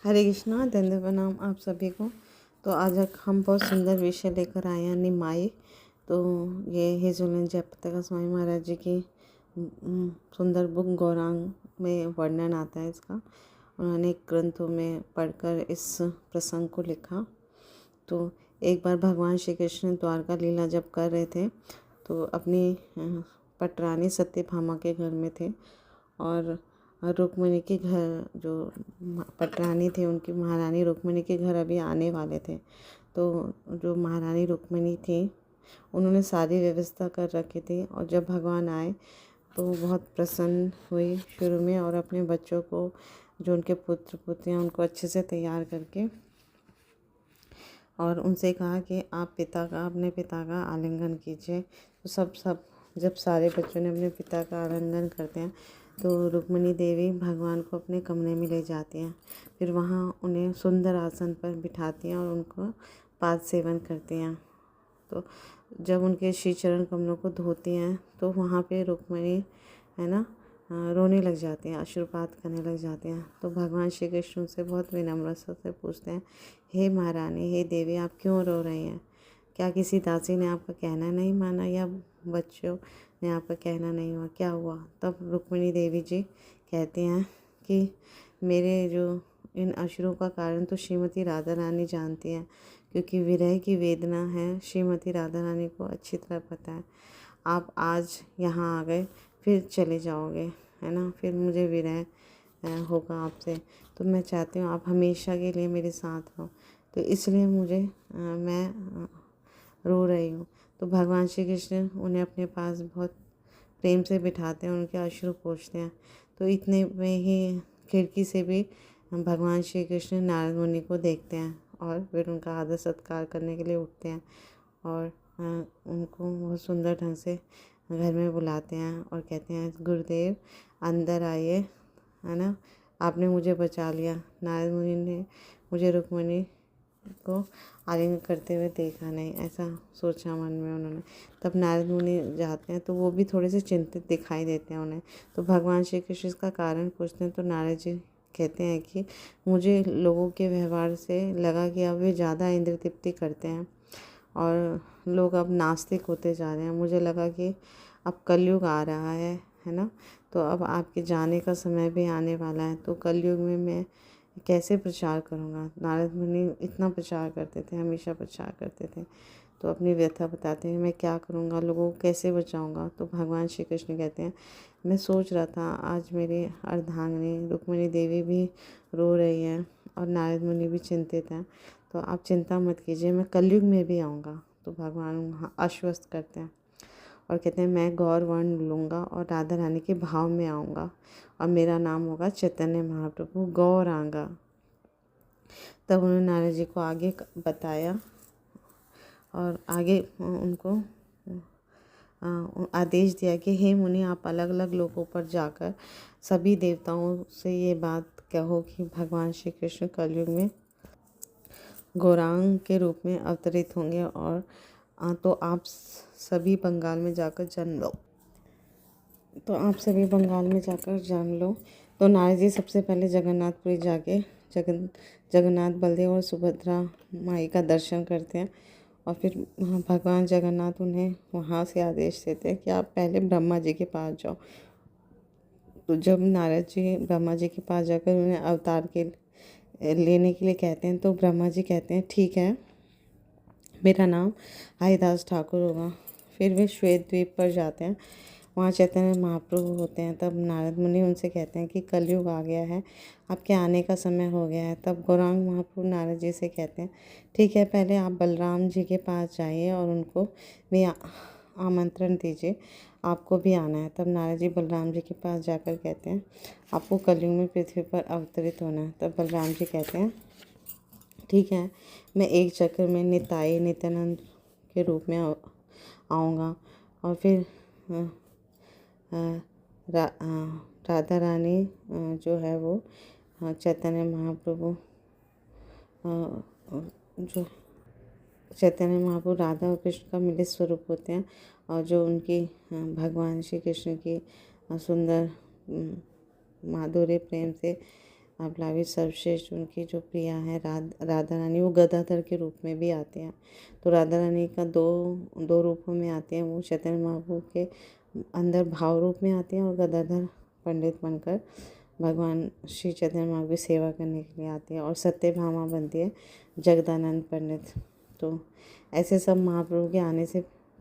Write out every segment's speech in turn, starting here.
हरे कृष्णा, धन्य प्रणाम आप सभी को। तो आज हम बहुत सुंदर विषय लेकर आए हैं, निमाई। तो ये हेजोलन जयप्रकाश स्वामी महाराज जी की सुंदर बुक गौरांग में वर्णन आता है इसका। उन्होंने ग्रंथों में पढ़कर इस प्रसंग को लिखा। तो एक बार भगवान श्री कृष्ण द्वारका लीला जब कर रहे थे तो अपनी पटरानी सत्यभामा के घर में थे, और रुक्मिणी के घर, जो पटरानी थे उनकी महारानी रुक्मिणी के घर अभी आने वाले थे। तो जो महारानी रुक्मिणी थी उन्होंने सारी व्यवस्था कर रखी थी, और जब भगवान आए तो बहुत प्रसन्न हुई शुरू में, और अपने बच्चों को, जो उनके पुत्र पुत्रियाँ, उनको अच्छे से तैयार करके और उनसे कहा कि आप अपने पिता का आलिंगन कीजिए। तो सब जब सारे बच्चों ने अपने पिता का आलिंगन करते हैं तो रुक्मिणी देवी भगवान को अपने कमरे में ले जाती हैं। फिर वहाँ उन्हें सुंदर आसन पर बिठाती हैं और उनको पाद सेवन करती हैं। तो जब उनके श्री चरण कमलों को धोती हैं तो वहाँ पे रुक्मिणी है ना रोने लग जाती हैं, अश्रुपात करने लग जाते हैं। तो भगवान श्री कृष्ण उनसे बहुत विनम्रता से पूछते हैं, हे महारानी, हे देवी, आप क्यों रो रही हैं? क्या किसी दासी ने आपका कहना नहीं माना, या बच्चों ने आपका कहना नहीं हुआ? क्या हुआ? तब रुक्मिणी देवी जी कहती हैं कि मेरे जो इन अश्रुओं का कारण तो श्रीमती राधा रानी जानती हैं, क्योंकि विरह की वेदना है श्रीमती राधा रानी को अच्छी तरह पता है। आप आज यहाँ आ गए, फिर चले जाओगे, है ना, फिर मुझे विरह होगा आपसे। तो मैं चाहती हूँ आप हमेशा के लिए मेरे साथ रहो, तो इसलिए मैं रो रही हूँ। तो भगवान श्री कृष्ण उन्हें अपने पास बहुत प्रेम से बिठाते हैं, उनके अश्रु पोंछते हैं। तो इतने में ही खिड़की से भी भगवान श्री कृष्ण नारद मुनि को देखते हैं, और फिर उनका आदर सत्कार करने के लिए उठते हैं, और उनको बहुत सुंदर ढंग से घर में बुलाते हैं और कहते हैं, गुरुदेव अंदर आइए, है ना, आपने मुझे बचा लिया। नारद मुनि ने मुझे रुक्मिणी को आलिंगन करते हुए देखा नहीं, ऐसा सोचा मन में उन्होंने। तब नारद मुनि जाते हैं तो वो भी थोड़े से चिंतित दिखाई देते हैं उन्हें। तो भगवान श्री कृष्ण इसका कारण पूछते हैं। तो नारद जी कहते हैं कि मुझे लोगों के व्यवहार से लगा कि अब वे ज़्यादा इंद्र तृप्ति करते हैं और लोग अब नास्तिक होते जा रहे हैं। मुझे लगा कि अब कलयुग आ रहा है ना, तो अब आपके जाने का समय भी आने वाला है। तो कलयुग में मैं कैसे प्रचार करूँगा? नारद मुनि इतना प्रचार करते थे, हमेशा प्रचार करते थे। तो अपनी व्यथा बताते हैं, मैं क्या करूँगा, लोगों को कैसे बचाऊँगा? तो भगवान श्री कृष्ण कहते हैं, मैं सोच रहा था आज मेरी अर्धांगिनी रुक्मिणी देवी भी रो रही हैं और नारद मुनि भी चिंतित हैं, तो आप चिंता मत कीजिए, मैं कलयुग में भी आऊँगा। तो भगवान वहाँ आश्वस्त करते हैं और कहते हैं, मैं गौर वर्ण लूँगा और राधा रानी के भाव में आऊँगा, और मेरा नाम होगा चैतन्य महाप्रभु गौरांगा। तब उन्होंने नारद जी को आगे बताया और आगे उनको आदेश दिया कि हे मुनि, आप अलग अलग लोगों पर जाकर सभी देवताओं से ये बात कहो कि भगवान श्री कृष्ण कलयुग में गौरांग के रूप में अवतरित होंगे, और तो आप सभी बंगाल में जाकर जन्म लो। तो नारद जी सबसे पहले जगन्नाथपुरी जाके जगन्नाथ, बलदेव और सुभद्रा माई का दर्शन करते हैं, और फिर भगवान जगन्नाथ उन्हें वहाँ से आदेश देते हैं कि आप पहले ब्रह्मा जी के पास जाओ। तो जब नारद जी ब्रह्मा जी के पास जाकर उन्हें अवतार के लेने के लिए कहते हैं, तो ब्रह्मा जी कहते हैं, ठीक है, मेरा नाम हरिदास ठाकुर होगा। फिर वे श्वेत द्वीप पर जाते हैं, वहाँ चैतन्य महाप्रभु होते हैं। तब नारद मुनि उनसे कहते हैं कि कलयुग आ गया है, आपके आने का समय हो गया है। तब गौरांग महाप्रभु नारद जी से कहते हैं, ठीक है, पहले आप बलराम जी के पास जाइए और उनको भी आमंत्रण दीजिए, आपको भी आना है। तब नारद जी बलराम जी के पास जाकर कहते हैं, आपको कलयुग में पृथ्वी पर अवतरित होना है। तब बलराम जी कहते हैं, ठीक है, मैं एक चक्र में निताई नित्यानंद के रूप में आऊँगा, और फिर राधा रानी जो है वो चैतन्य महाप्रभु जो चैतन्य महाप्रभु राधा और कृष्ण का मिलित स्वरूप होते हैं, और जो उनकी भगवान श्री कृष्ण की सुंदर माधुर्य प्रेम से आप्लावित सर्वश्रेष्ठ उनकी जो प्रिया है राधा रानी, वो गदाधर के रूप में भी आते हैं। तो राधा रानी का दो रूपों में आते हैं। वो चैतन्य महाप्रभु के अंदर भाव रूप में आते हैं और गदाधर पंडित बनकर भगवान श्री चैतन्य महाप्रभु की सेवा करने के लिए आती है। और सत्यभामा बनती है जगदानंद पंडित। तो ऐसे सब महाप्रभु के आने से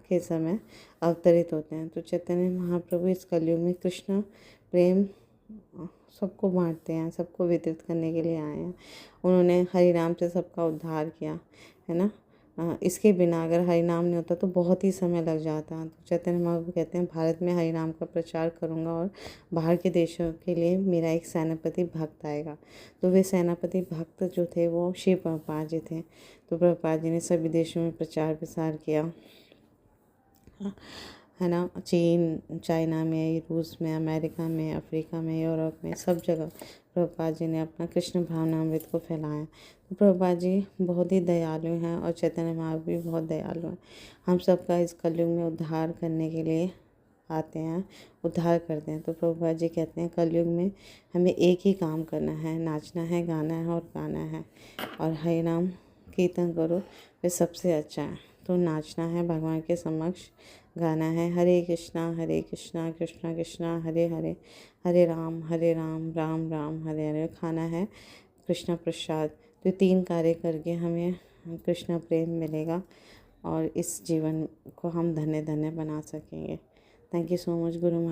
के समय अवतरित होते हैं। तो चैतन्य महाप्रभु इस कलयुग में कृष्ण प्रेम सबको बांटते हैं, सबको वितरित करने के लिए आए हैं। उन्होंने हरि नाम से सबका उद्धार किया है ना। इसके बिना अगर हरि नाम नहीं होता तो बहुत ही समय लग जाता। तो चैतन्य महाप्रभु कहते हैं भारत में हरि नाम का प्रचार करूँगा और बाहर के देशों के लिए मेरा एक सेनापति भक्त आएगा। तो वे सेनापति भक्त जो थे वो शिव प्रभुपाद जी थे। तो प्रभुपाद जी ने सभी देशों में प्रचार प्रसार किया है ना। चीन, चाइना में, रूस में, अमेरिका में, अफ्रीका में, यूरोप में, सब जगह प्रभुपाद जी ने अपना कृष्ण भावनामृत को फैलाया। तो प्रभुपाद जी बहुत ही दयालु हैं और चैतन्य महाप्रभु भी बहुत दयालु हैं। हम सबका इस कलयुग में उद्धार करने के लिए आते हैं, उद्धार करते हैं। तो प्रभुपाद जी कहते हैं कलयुग में हमें एक ही काम करना है, नाचना है, गाना है और गाना है और हरि नाम कीर्तन करो, वे सबसे अच्छा है। तो नाचना है भगवान के समक्ष, गाना है हरे कृष्णा कृष्णा कृष्णा हरे हरे, हरे राम राम राम हरे हरे। खाना है कृष्णा प्रसाद। तो 3 कार्य करके हमें कृष्ण प्रेम मिलेगा और इस जीवन को हम धन्य धन्य बना सकेंगे। Thank you so much Guru Maharaj.